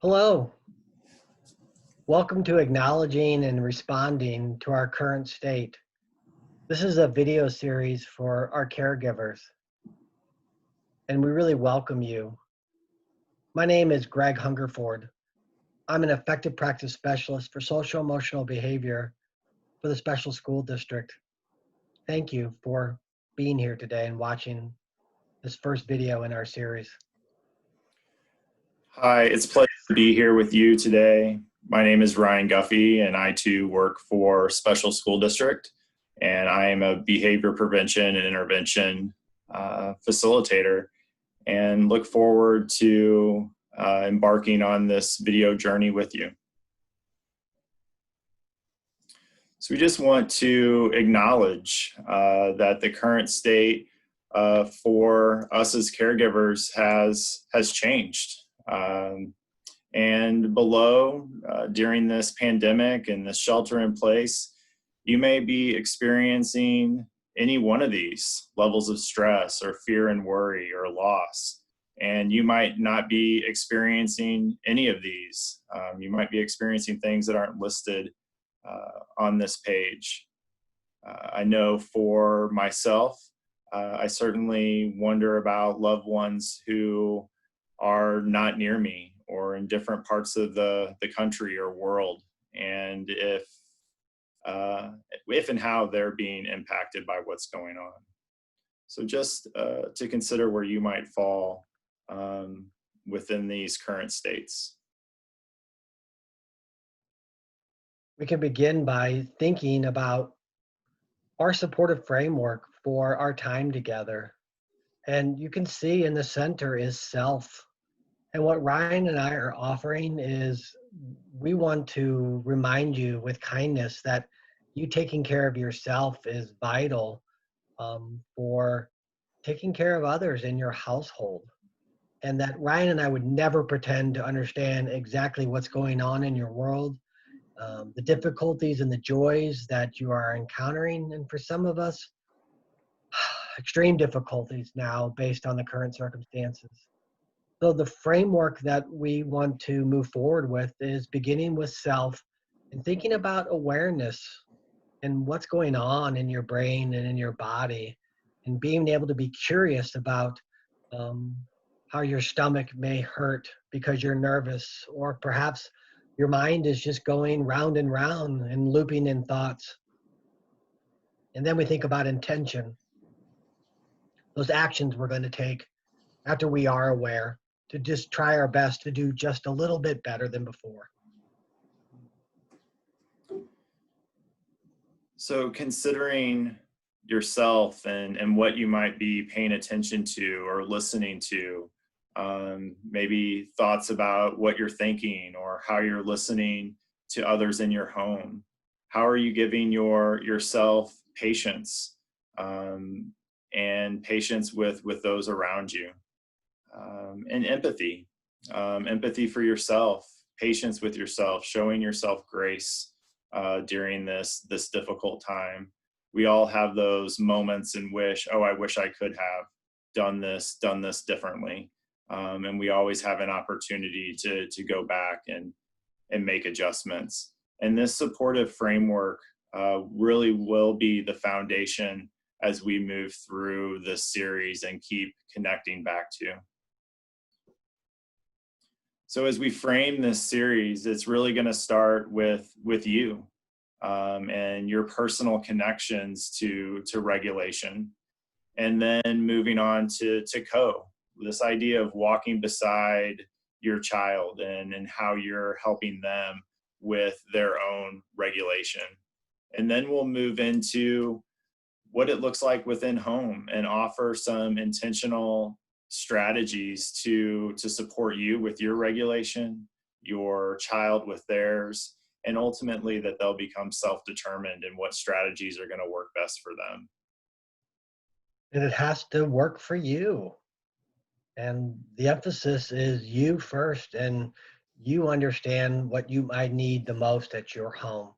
Hello, welcome to Acknowledging and Responding to Our Current State. This is a video series for our caregivers, and we really welcome you. My name is Greg Hungerford. I'm an effective practice specialist for social emotional behavior for the Special School District. Thank you for being here today and watching this first video in our series. Hi, it's a pleasure to be here with you today. My name is Ryan Guffey, and I too work for Special School District, and I am a behavior prevention and intervention facilitator, and look forward to embarking on this video journey with you. So we just want to acknowledge that the current state for us as caregivers has changed. And below, during this pandemic and this shelter in place, you may be experiencing any one of these levels of stress or fear and worry or loss. And you might not be experiencing any of these. You might be experiencing things that aren't listed on this page. I know for myself, I certainly wonder about loved ones who are not near me or in different parts of the country or world, and if and how they're being impacted by what's going on. So just to consider where you might fall within these current states. We can begin by thinking about our supportive framework for our time together. And you can see in the center is self. And what Ryan and I are offering is we want to remind you with kindness that you taking care of yourself is vital for taking care of others in your household. And that Ryan and I would never pretend to understand exactly what's going on in your world, the difficulties and the joys that you are encountering. And for some of us, extreme difficulties now based on the current circumstances. So the framework that we want to move forward with is beginning with self and thinking about awareness and what's going on in your brain and in your body, and being able to be curious about how your stomach may hurt because you're nervous, or perhaps your mind is just going round and round and looping in thoughts. And then we think about intention, those actions we're going to take after we are aware, to just try our best to do just a little bit better than before. So considering yourself and what you might be paying attention to or listening to, maybe thoughts about what you're thinking or how you're listening to others in your home. How are you giving yourself patience and patience with those around you? And empathy for yourself, patience with yourself, showing yourself grace during this difficult time. We all have those moments and wish, oh, I wish I could have done this differently. And we always have an opportunity to go back and make adjustments. And this supportive framework really will be the foundation as we move through this series and keep connecting back to. So as we frame this series, it's really going to start with you and your personal connections to regulation, and then moving on to this idea of walking beside your child and how you're helping them with their own regulation. And then we'll move into what it looks like within home and offer some intentional strategies to support you with your regulation, your child with theirs, and ultimately that they'll become self-determined in what strategies are going to work best for them. And it has to work for you. And the emphasis is you first, and you understand what you might need the most at your home.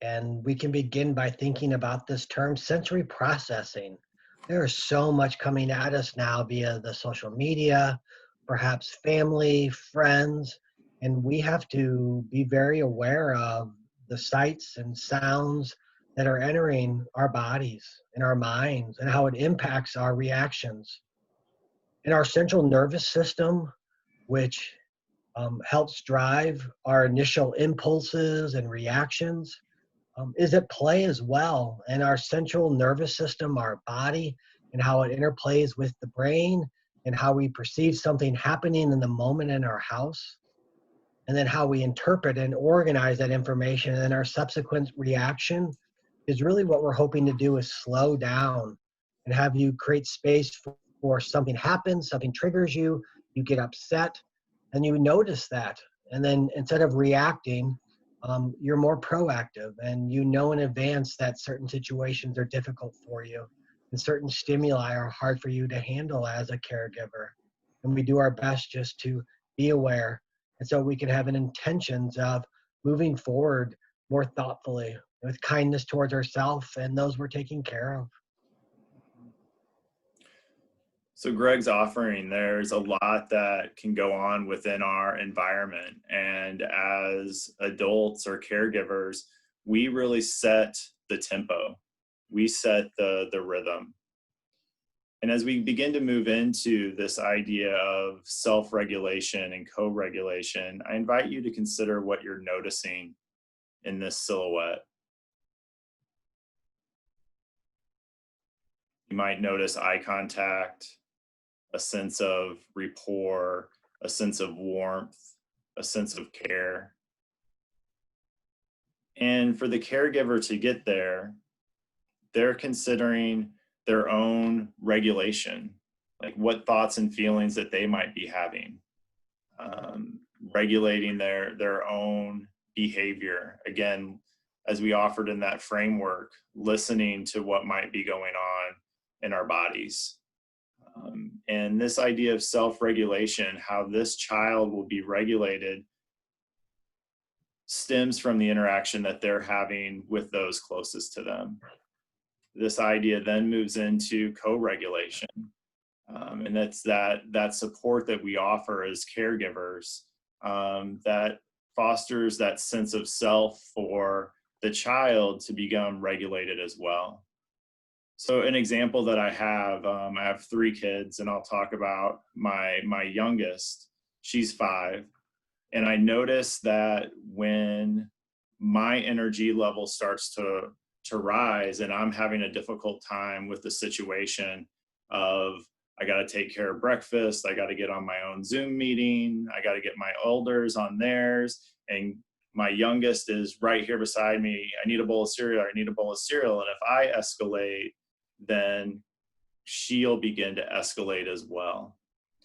And we can begin by thinking about this term, sensory processing. There is so much coming at us now via the social media, perhaps family, friends, And we have to be very aware of the sights and sounds that are entering our bodies and our minds and how it impacts our reactions. And our central nervous system, which helps drive our initial impulses and reactions, is at play as well. And our central nervous system, our body, and how it interplays with the brain, and how we perceive something happening in the moment in our house, and then how we interpret and organize that information, and then our subsequent reaction is really what we're hoping to do, is slow down and have you create space for something happens, something triggers you, you get upset, and you notice that. And then instead of reacting, you're more proactive, and you know in advance that certain situations are difficult for you and certain stimuli are hard for you to handle as a caregiver. And we do our best just to be aware. And so we can have an intentions of moving forward more thoughtfully with kindness towards ourselves and those we're taking care of. So Greg's offering, there's a lot that can go on within our environment. And as adults or caregivers, we really set the tempo. We set the rhythm. And as we begin to move into this idea of self-regulation and co-regulation, I invite you to consider what you're noticing in this silhouette. You might notice eye contact, a sense of rapport, a sense of warmth, a sense of care. And for the caregiver to get there, they're considering their own regulation, like what thoughts and feelings that they might be having, regulating their own behavior. Again, as we offered in that framework, listening to what might be going on in our bodies. And this idea of self-regulation, how this child will be regulated, stems from the interaction that they're having with those closest to them. This idea then moves into co-regulation. And that's that support that we offer as caregivers, that fosters that sense of self for the child to become regulated as well. So an example that I have 3 kids, and I'll talk about my youngest. She's 5. And I notice that when my energy level starts to rise and I'm having a difficult time with the situation of, I got to take care of breakfast, I got to get on my own Zoom meeting, I got to get my elders on theirs, and my youngest is right here beside me. I need a bowl of cereal, I need a bowl of cereal. And if I escalate, then she'll begin to escalate as well.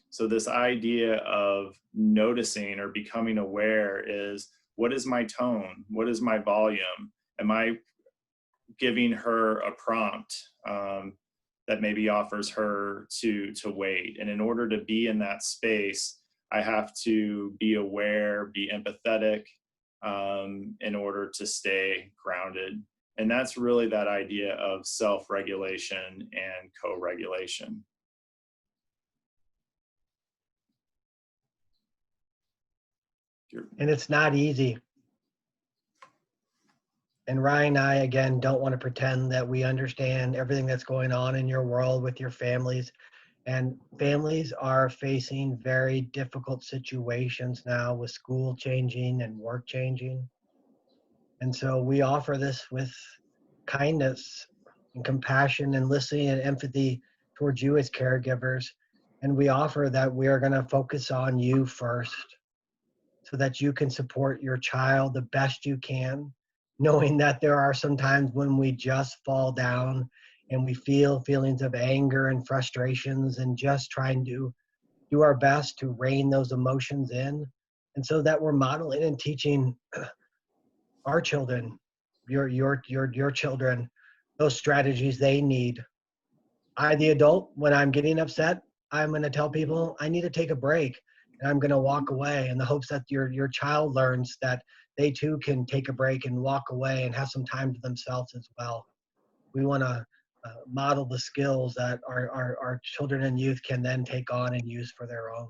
So this idea of noticing or becoming aware is, what is my tone? What is my volume? Am I giving her a prompt that maybe offers her to wait? And in order to be in that space, I have to be aware, be empathetic, in order to stay grounded. And that's really that idea of self-regulation and co-regulation. And it's not easy. And Ryan and I, again, don't want to pretend that we understand everything that's going on in your world with your families. And families are facing very difficult situations now with school changing and work changing. And so we offer this with kindness and compassion and listening and empathy towards you as caregivers. And we offer that we are going to focus on you first so that you can support your child the best you can, knowing that there are some times when we just fall down and we feel feelings of anger and frustrations, and just trying to do our best to rein those emotions in. And so that we're modeling and teaching our children, your children, those strategies they need. I, the adult, when I'm getting upset, I'm going to tell people I need to take a break, and I'm going to walk away in the hopes that your child learns that they too can take a break and walk away and have some time to themselves as well. We want to model the skills that our children and youth can then take on and use for their own.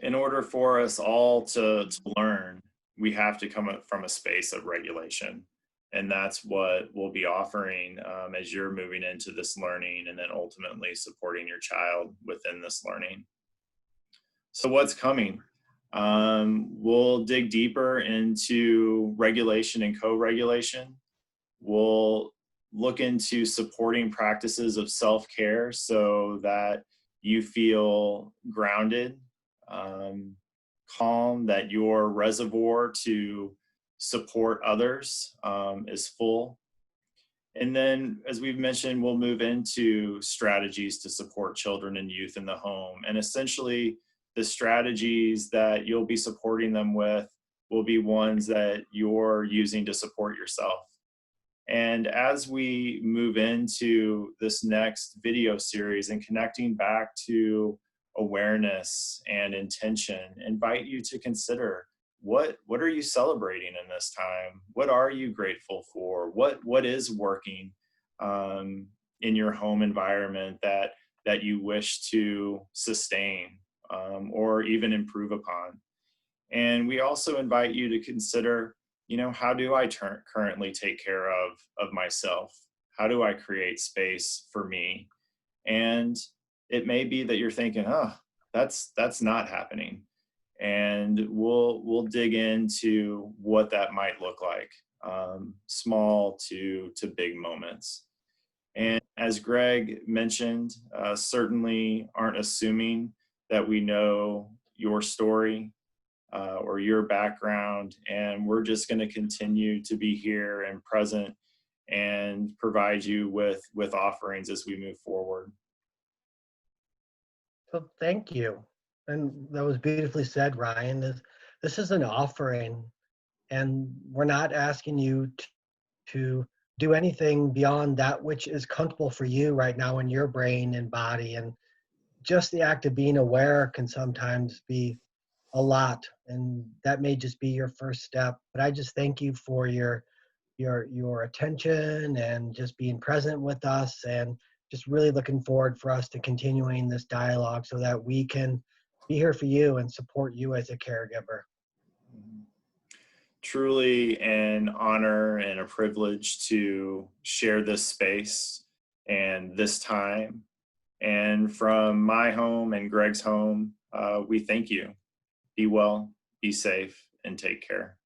In order for us all to learn, we have to come up from a space of regulation. And that's what we'll be offering as you're moving into this learning and then ultimately supporting your child within this learning. So, what's coming? We'll dig deeper into regulation and co regulation. We'll look into supporting practices of self care so that you feel grounded, um, calm, that your reservoir to support others is full. And then, as we've mentioned, we'll move into strategies to support children and youth in the home. And essentially, the strategies that you'll be supporting them with will be ones that you're using to support yourself. And as we move into this next video series and connecting back to awareness and intention, invite you to consider what are you celebrating in this time? What are you grateful for? What is working in your home environment that you wish to sustain or even improve upon? And we also invite you to consider, how do I currently take care of myself? How do I create space for me? And it may be that you're thinking, oh, that's not happening. And we'll dig into what that might look like, small to big moments. And as Greg mentioned, certainly aren't assuming that we know your story or your background, and we're just going to continue to be here and present and provide you with offerings as we move forward. So thank you. And that was beautifully said, Ryan. This is an offering, and we're not asking you to do anything beyond that which is comfortable for you right now in your brain and body. And just the act of being aware can sometimes be a lot, and that may just be your first step. But I just thank you for your attention and just being present with us, and just really looking forward for us to continuing this dialogue so that we can be here for you and support you as a caregiver. Truly an honor and a privilege to share this space and this time. And from my home and Greg's home, we thank you. Be well, be safe, and take care.